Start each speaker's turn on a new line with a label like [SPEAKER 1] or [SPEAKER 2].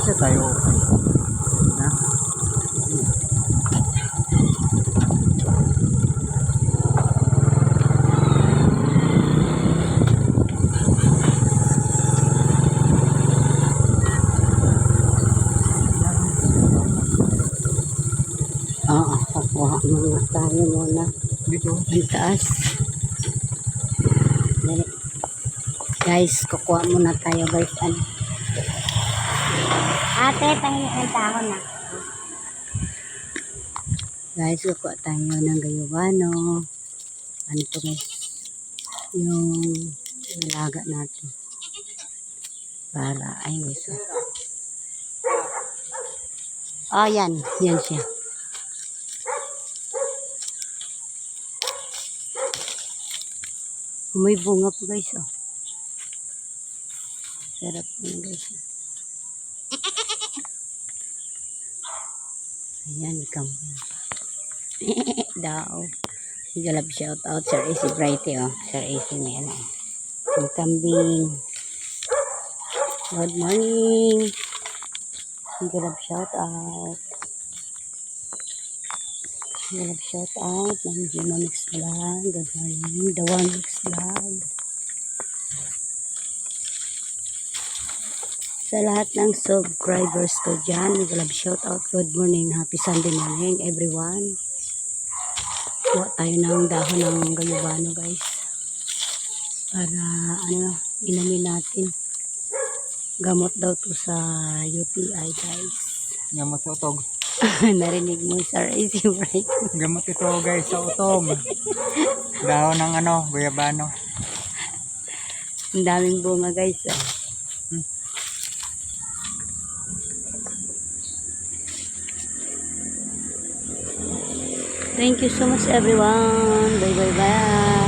[SPEAKER 1] Kasi tayo okay. Na?
[SPEAKER 2] Oo, kukuha muna tayo muna.
[SPEAKER 1] Dito.
[SPEAKER 2] Ang taas. Dali. Guys, kukuha muna tayo guys. Ano? Ate, tayo ng tahon na. Guys, kukuha tayo ng gayubano. Ano to guys? Yung nalaga natin. Para, ay guys. Oh, yan. Yan siya. May bunga po guys. Oh. Sarap po guys. Ayan, kambing. Daw. Galap shout out Sir AC Brighty. Oh. Sir AC na yan. Oh. Yung kambing. Good morning. Galap shout out. Galap shout out. Ma'am Gina Mix Vlog. Good morning. The One Mix Vlog. Sa lahat ng subscribers ko dyan, galap shout out. Good morning. Happy Sunday morning everyone. Kuha tayo ng dahon ng gayubano guys. Para ano, inamin natin. Gamot daw to sa UTI guys.
[SPEAKER 1] Gamot sa utog.
[SPEAKER 2] Narinig mo Sir AC Bright.
[SPEAKER 1] Gamot ito guys sa utog. Dahon ng ano, guyabano.
[SPEAKER 2] Ang daming bunga guys. Oh. Thank you so much everyone. Bye bye bye.